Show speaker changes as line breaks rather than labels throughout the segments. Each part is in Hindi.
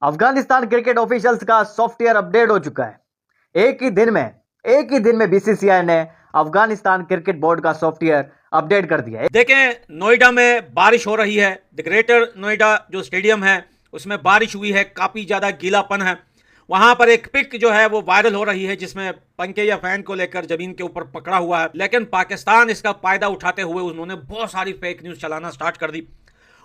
अफगानिस्तान क्रिकेट ऑफिशियल्स का सॉफ्टवेयर अपडेट हो चुका है। एक ही दिन में बीसीसीआई ने अफगानिस्तान क्रिकेट बोर्ड का सॉफ्टवेयर अपडेट कर दिया है।
देखें, नोएडा में बारिश हो रही है। द ग्रेटर नोएडा जो स्टेडियम है उसमें बारिश हुई है, काफी ज्यादा गीलापन है। वहां पर एक पिक जो है वो वायरल हो रही है जिसमें पंखे या फैन को लेकर जमीन के ऊपर पकड़ा हुआ है, लेकिन पाकिस्तान इसका फायदा उठाते हुए उन्होंने बहुत सारी फेक न्यूज चलाना स्टार्ट कर दी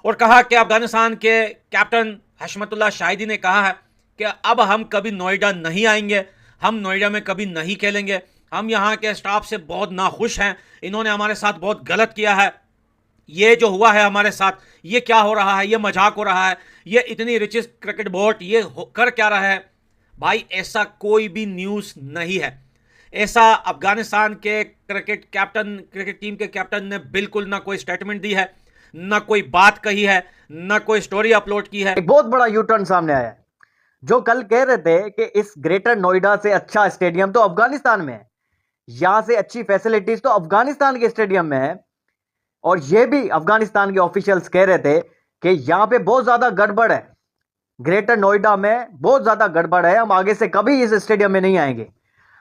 और कहा कि अफगानिस्तान के कैप्टन हशमतुल्लाह शाहिदी ने कहा है कि अब हम कभी नोएडा नहीं आएंगे, हम नोएडा में कभी नहीं खेलेंगे, हम यहाँ के स्टाफ से बहुत नाखुश हैं, इन्होंने हमारे साथ बहुत गलत किया है, ये जो हुआ है हमारे साथ, ये क्या हो रहा है, ये मजाक हो रहा है, ये इतनी रिचेस्ट क्रिकेट बोर्ड ये कर क्या रहा है। भाई ऐसा कोई भी न्यूज़ नहीं है। ऐसा अफगानिस्तान के क्रिकेट टीम के कैप्टन ने बिल्कुल ना कोई स्टेटमेंट दी है, ना कोई बात कही है, ना कोई स्टोरी अपलोड की है।
एक बहुत बड़ा यू टर्न सामने आया है। जो कल कह रहे थे कि इस ग्रेटर नोएडा से अच्छा स्टेडियम तो अफगानिस्तान में है, यहां से अच्छी फैसिलिटीज तो अफगानिस्तान के स्टेडियम में है, और यह भी अफगानिस्तान के ऑफिशियल्स कह रहे थे कि यहां पे बहुत ज्यादा गड़बड़ है, ग्रेटर नोएडा में बहुत ज्यादा गड़बड़ है, हम आगे से कभी इस स्टेडियम में नहीं आएंगे।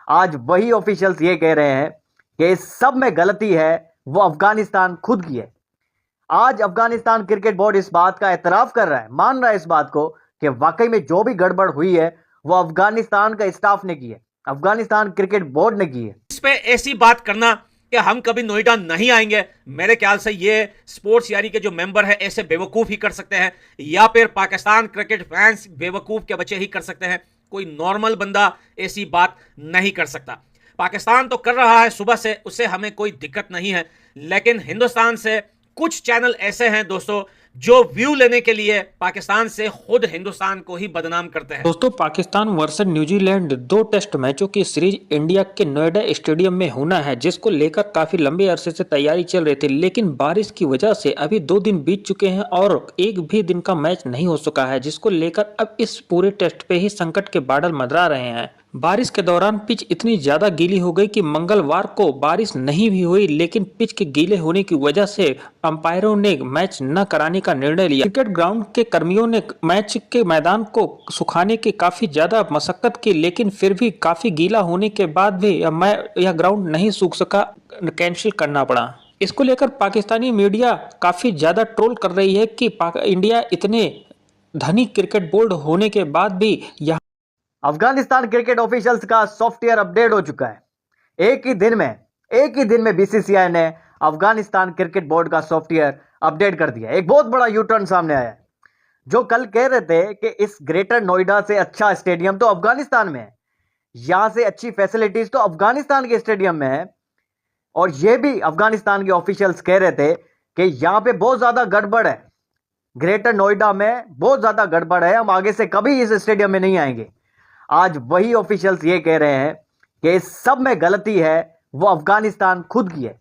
आज वही ऑफिशियल्स ये कह रहे हैं कि इस सब में गलती है वो अफगानिस्तान खुद की है। आज अफगानिस्तान क्रिकेट बोर्ड इस बात का एतराफ कर रहा है, मान रहा है इस बात को कि वाकई में जो भी गड़बड़ हुई है वो अफगानिस्तान का स्टाफ ने की है, अफगानिस्तान क्रिकेट बोर्ड ने की है।
इस पे ऐसी बात करना कि हम कभी नोएडा नहीं आएंगे, मेरे ख्याल से ये स्पोर्ट्स यारी के जो मेंबर है ऐसे बेवकूफ ही कर सकते हैं, या फिर पाकिस्तान क्रिकेट फैंस बेवकूफ के बच्चे ही कर सकते हैं। कोई नॉर्मल बंदा ऐसी बात नहीं कर सकता। पाकिस्तान तो कर रहा है सुबह से, उससे हमें कोई दिक्कत नहीं है, लेकिन हिंदुस्तान से कुछ चैनल ऐसे हैं दोस्तों जो व्यू लेने के लिए पाकिस्तान से खुद हिंदुस्तान को ही बदनाम करते हैं।
दोस्तों, पाकिस्तान वर्सेस न्यूजीलैंड 2 टेस्ट मैचों की सीरीज इंडिया के नोएडा स्टेडियम में होना है, जिसको लेकर काफी लंबे अरसे से तैयारी चल रही थी, लेकिन बारिश की वजह से अभी 2 दिन बीत चुके हैं और एक भी दिन का मैच नहीं हो सका है, जिसको लेकर अब इस पूरे टेस्ट पे ही संकट के बादल मंडरा रहे हैं। बारिश के दौरान पिच इतनी ज्यादा गीली हो गई कि मंगलवार को बारिश नहीं भी हुई, लेकिन पिच के गीले होने की वजह से अंपायरों ने मैच न कराने का निर्णय लिया। क्रिकेट ग्राउंड के कर्मियों ने मैच के मैदान को सुखाने की काफी ज्यादा मशक्कत की, लेकिन फिर भी काफी गीला होने के बाद भी यह ग्राउंड नहीं सूख सका, कैंसिल करना पड़ा। इसको लेकर पाकिस्तानी मीडिया काफी ज्यादा ट्रोल कर रही है कि इंडिया इतने धनी क्रिकेट बोर्ड होने के बाद भी यहाँ
अफगानिस्तान क्रिकेट ऑफिशियल्स का सॉफ्टवेयर अपडेट हो चुका है। एक ही दिन में बीसीसीआई ने अफगानिस्तान क्रिकेट बोर्ड का सॉफ्टवेयर अपडेट कर दिया। एक बहुत बड़ा यू टर्न सामने आया है। जो कल कह रहे थे कि इस ग्रेटर नोएडा से अच्छा स्टेडियम तो अफगानिस्तान में है, यहां से अच्छी फैसिलिटीज तो अफगानिस्तान के स्टेडियम में है, और यह भी अफगानिस्तान के ऑफिशियल्स कह रहे थे कि यहां पे बहुत ज्यादा गड़बड़ है, ग्रेटर नोएडा में बहुत ज्यादा गड़बड़ है, हम आगे से कभी इस स्टेडियम में नहीं आएंगे। आज वही ऑफिशियल्स ये कह रहे हैं कि इस सब में गलती है वो अफगानिस्तान खुद की है।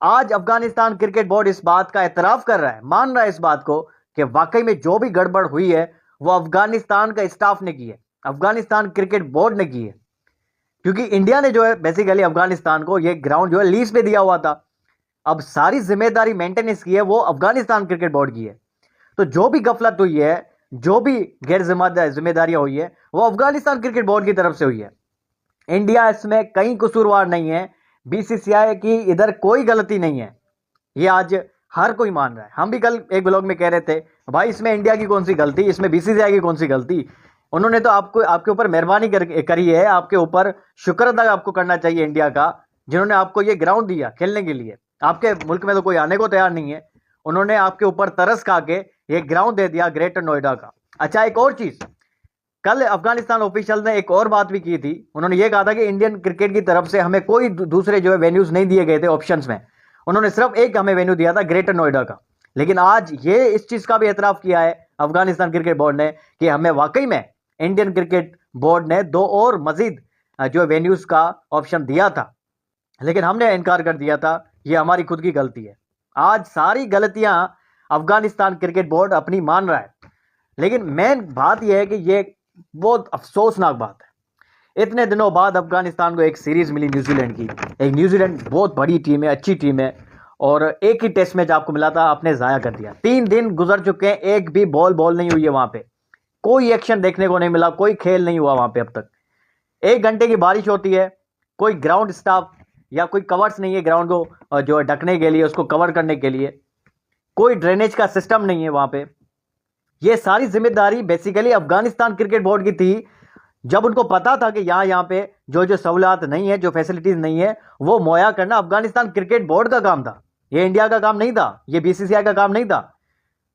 आज अफगानिस्तान क्रिकेट बोर्ड इस बात का एतराफ कर रहा है, मान रहा है इस बात को कि वाकई में जो भी गड़बड़ हुई है वो अफगानिस्तान का स्टाफ ने की है, अफगानिस्तान क्रिकेट बोर्ड ने की है। क्योंकि इंडिया ने जो है बेसिकली अफगानिस्तान को ये ग्राउंड जो है लीज पे दिया हुआ था, अब सारी जिम्मेदारी मेंटेनेंस की है वो अफगानिस्तान क्रिकेट बोर्ड की है। तो जो भी गफलत हुई है, जो भी गैर जिम्मेदारियां हुई है वो अफगानिस्तान क्रिकेट बोर्ड की तरफ से हुई है। इंडिया इसमें कहीं कसूरवार नहीं है, बीसीसीआई की इधर कोई गलती नहीं है, ये आज हर कोई मान रहा है। हम भी कल एक ब्लॉग में कह रहे थे भाई इसमें इंडिया की कौन सी गलती, इसमें बीसीसीआई की कौन सी गलती, उन्होंने तो आपके ऊपर मेहरबानी करी है, आपके ऊपर शुक्र अदा आपको करना चाहिए इंडिया का, जिन्होंने आपको ये ग्राउंड दिया खेलने के लिए। आपके मुल्क में तो कोई आने को तैयार नहीं है, उन्होंने आपके ऊपर तरस खा के ये ग्राउंड दे दिया ग्रेटर नोएडा का। अच्छा, एक और चीज, कल अफगानिस्तान ऑफिशियल ने एक और बात भी की थी, उन्होंने ये कहा था कि इंडियन क्रिकेट की तरफ से हमें कोई दूसरे जो है वेन्यूज नहीं दिए गए थे ऑप्शंस में, उन्होंने सिर्फ एक हमें वेन्यू दिया था ग्रेटर नोएडा का। लेकिन आज ये इस चीज का भी एतराफ किया है अफगानिस्तान क्रिकेट बोर्ड ने कि हमें वाकई में इंडियन क्रिकेट बोर्ड ने 2 और मजीद जो वेन्यूज का ऑप्शन दिया था, लेकिन हमने इनकार कर दिया था, ये हमारी खुद की गलती है। आज सारी गलतियां अफगानिस्तान क्रिकेट बोर्ड अपनी मान रहा है, लेकिन मेन बात यह है कि ये बहुत अफसोसनाक बात है। इतने दिनों बाद अफगानिस्तान को एक सीरीज मिली न्यूजीलैंड की, एक न्यूजीलैंड बहुत बड़ी टीम है, अच्छी टीम है, और एक ही टेस्ट मैच आपको मिला था, आपने जाया कर दिया। 3 दिन गुजर चुके हैं, एक भी बॉल नहीं हुई है वहां पे, कोई एक्शन देखने को नहीं मिला, कोई खेल नहीं हुआ वहां पे अब तक। 1 घंटे की बारिश होती है, कोई ग्राउंड स्टाफ या कोई कवर्स नहीं है ग्राउंड को जो ढकने के लिए, उसको कवर करने के लिए, कोई ड्रेनेज का सिस्टम नहीं है वहां पे। ये सारी जिम्मेदारी बेसिकली अफगानिस्तान क्रिकेट बोर्ड की थी। जब उनको पता था कि यहाँ पे जो सहूलियात नहीं है, जो फैसिलिटीज नहीं है, वो मुहैया करना अफगानिस्तान क्रिकेट बोर्ड का काम था, ये इंडिया का काम नहीं था, ये बीसीसीआई का काम नहीं था।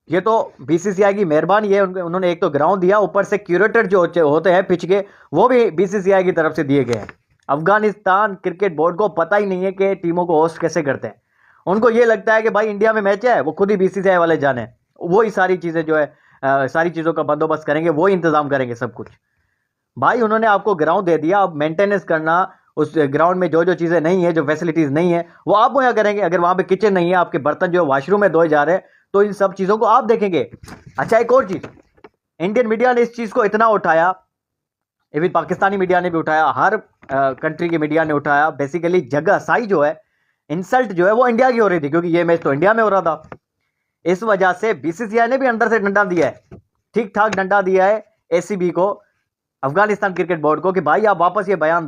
ये तो बीसीसीआई की मेहरबानी है, उन्होंने एक तो ग्राउंड दिया, ऊपर से क्यूरेटर जो होते हैं पिच के, वो भी बीसीसीआई की तरफ से दिए गए हैं। अफगानिस्तान क्रिकेट बोर्ड को पता ही नहीं है कि टीमों को होस्ट कैसे करते हैं। उनको ये लगता है कि भाई इंडिया में मैच है, वो खुद ही बीसीसीआई वाले जाने, वो ही सारी चीजें जो है सारी चीजों का बंदोबस्त करेंगे, वो इंतजाम करेंगे सब कुछ। भाई उन्होंने आपको ग्राउंड दे दिया, अब मेंटेनेंस करना उस ग्राउंड में जो चीजें नहीं है, जो फैसिलिटीज नहीं है, वो आप मुहैया करेंगे। अगर वहां पे किचन नहीं है, आपके बर्तन जो वॉशरूम में धोए जा रहे हैं, तो इन सब चीजों को आप देखेंगे। अच्छा, एक और चीज, इंडियन मीडिया ने इस चीज को इतना उठाया, इवन पाकिस्तानी मीडिया ने भी उठाया, हर कंट्री के मीडिया ने उठाया। बेसिकली जगह साई जो है, इंसल्ट जो है वो इंडिया की हो रही थी, क्योंकि ये मैच तो इंडिया में हो रहा था। इस वजह से बीसीसीआई ने भी अंदर से डंडा दिया है, ठीक ठाक डंडा दिया है एसीबी को, अफगानिस्तान क्रिकेट बोर्ड को, कि भाई आप वापस ये बयान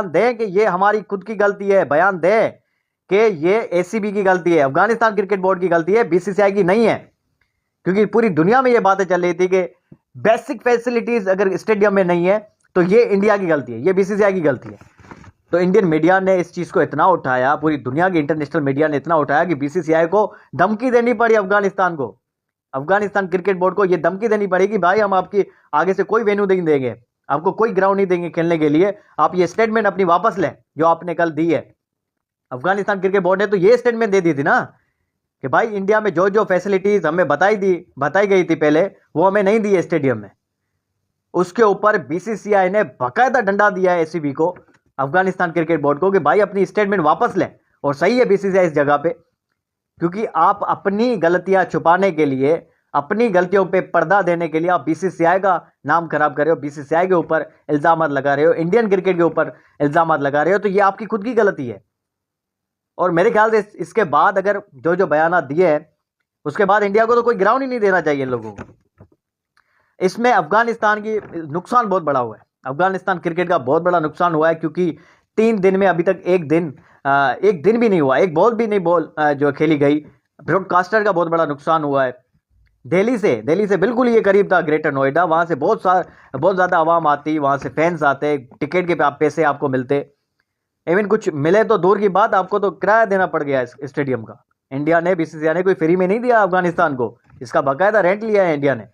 दें कि ये हमारी खुद की गलती है, बयान दें कि ये एसीबी की गलती है, अफगानिस्तान क्रिकेट बोर्ड की गलती है, बीसीसीआई की नहीं है। क्योंकि पूरी दुनिया में ये बातें चल रही थी कि बेसिक फैसिलिटीज अगर स्टेडियम में नहीं है तो ये इंडिया की गलती है, ये बीसीसीआई की गलती है। तो इंडियन मीडिया ने इस चीज को इतना उठाया, पूरी दुनिया की इंटरनेशनल मीडिया ने इतना उठाया कि बीसीसीआई को धमकी देनी पड़ी अफगानिस्तान को, अफगानिस्तान क्रिकेट बोर्ड को ये धमकी देनी पड़ेगी, भाई हम आपकी आगे से कोई वेन्यू नहीं देंगे, आपको कोई ग्राउंड नहीं देंगे खेलने के लिए, आप ये स्टेटमेंट अपनी वापस लें जो आपने कल दी है। अफगानिस्तान क्रिकेट बोर्ड ने तो ये स्टेटमेंट दे दी थी ना कि भाई इंडिया में जो फैसिलिटीज हमें बताई गई थी पहले, वो हमें नहीं दी है स्टेडियम में। उसके ऊपर बीसीसीआई ने बाकायदा डंडा दिया है एसीबी को, अफगानिस्तान क्रिकेट बोर्ड को, कि भाई अपनी स्टेटमेंट वापस लें। और सही है बीसीसीआई इस जगह पे, क्योंकि आप अपनी गलतियां छुपाने के लिए, अपनी गलतियों पे पर्दा देने के लिए आप बीसीसीआई का नाम खराब कर रहे हो, बीसीसीआई के ऊपर इल्जाम लगा रहे हो, इंडियन क्रिकेट के ऊपर इल्जाम लगा रहे हो, तो ये आपकी खुद की गलती है। और मेरे ख्याल से इसके बाद अगर जो बयान दिए हैं, उसके बाद इंडिया को तो कोई ग्राउंड ही नहीं देना चाहिए इन लोगों को। इसमें अफगानिस्तान की नुकसान बहुत बड़ा हुआ है, अफगानिस्तान क्रिकेट का बहुत बड़ा नुकसान हुआ है, क्योंकि 3 दिन में अभी तक एक दिन भी नहीं हुआ, एक बॉल भी नहीं जो खेली गई। ब्रॉडकास्टर का बहुत बड़ा नुकसान हुआ है। दिल्ली से बिल्कुल ये करीब था ग्रेटर नोएडा, वहां से बहुत ज़्यादा आवाम आती, वहां से फैंस आते, टिकट के पैसे आपको मिलते, इवन कुछ मिले तो दूर की बात, आपको तो किराया देना पड़ गया इस स्टेडियम का। इंडिया ने, बीसीसीआई ने कोई फ्री में नहीं दिया अफगानिस्तान को, इसका बाकायदा रेंट लिया है इंडिया ने।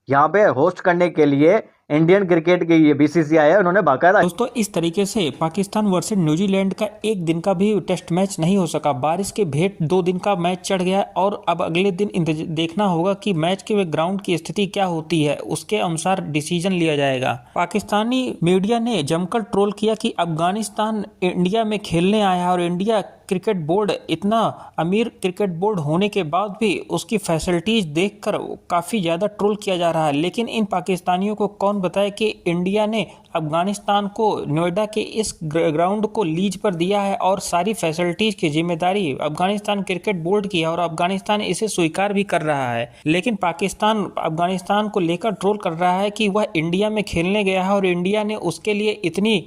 यहाँ पे होस्ट करने के लिए इंडियन क्रिकेट की ये बीसीसीआई है, उन्होंने बाकायदा।
दोस्तों, इस तरीके से पाकिस्तान वर्सेस न्यूजीलैंड का एक दिन का भी टेस्ट मैच नहीं हो सका। बारिश के भेंट 2 दिन का मैच चढ़ गया और अब अगले दिन देखना होगा कि मैच के ग्राउंड की स्थिति क्या होती है, उसके अनुसार डिसीजन लिया जाएगा। पाकिस्तानी मीडिया ने जमकर ट्रोल किया कि अफगानिस्तान इंडिया में खेलने आया और इंडिया क्रिकेट बोर्ड, इतना अमीर क्रिकेट बोर्ड होने के बाद भी उसकी फैसिलिटीज देखकर काफ़ी ज़्यादा ट्रोल किया जा रहा है। लेकिन इन पाकिस्तानियों को कौन बताए कि इंडिया ने अफगानिस्तान को नोएडा के इस ग्राउंड को लीज पर दिया है और सारी फैसिलिटीज की जिम्मेदारी अफगानिस्तान क्रिकेट बोर्ड की है और अफगानिस्तान इसे स्वीकार भी कर रहा है। लेकिन पाकिस्तान अफगानिस्तान को लेकर ट्रोल कर रहा है कि वह इंडिया में खेलने गया है और इंडिया ने उसके लिए इतनी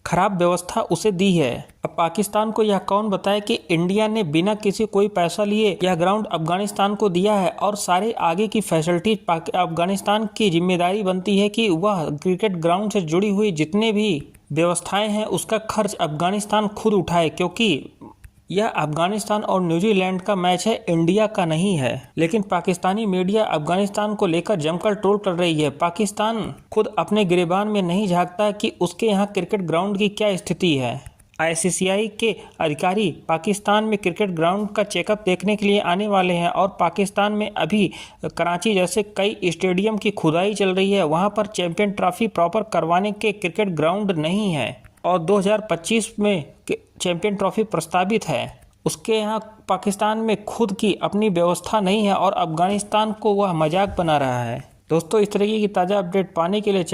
खराब व्यवस्था उसे दी है। अब पाकिस्तान को यह कौन बताए कि इंडिया ने बिना किसी कोई पैसा लिए यह ग्राउंड अफगानिस्तान को दिया है और सारे आगे की फैसिलिटी अफगानिस्तान की जिम्मेदारी बनती है कि वह क्रिकेट ग्राउंड से जुड़ी हुई जितने भी व्यवस्थाएं हैं उसका खर्च अफगानिस्तान खुद उठाए, क्योंकि यह अफगानिस्तान और न्यूजीलैंड का मैच है, इंडिया का नहीं है। लेकिन पाकिस्तानी मीडिया अफगानिस्तान को लेकर जमकर ट्रोल कर रही है। पाकिस्तान खुद अपने गिरेबान में नहीं झांकता कि उसके यहाँ क्रिकेट ग्राउंड की क्या स्थिति है। आईसीसीआई के अधिकारी पाकिस्तान में क्रिकेट ग्राउंड का चेकअप देखने के लिए आने वाले हैं और पाकिस्तान में अभी कराची जैसे कई स्टेडियम की खुदाई चल रही है, वहाँ पर चैंपियन ट्रॉफी प्रॉपर करवाने के क्रिकेट ग्राउंड नहीं है और 2025 में चैंपियन ट्रॉफी प्रस्तावित है। उसके यहाँ पाकिस्तान में खुद की अपनी व्यवस्था नहीं है और अफगानिस्तान को वह मजाक बना रहा है। दोस्तों, इस तरीके की ताज़ा अपडेट पाने के लिए चैनल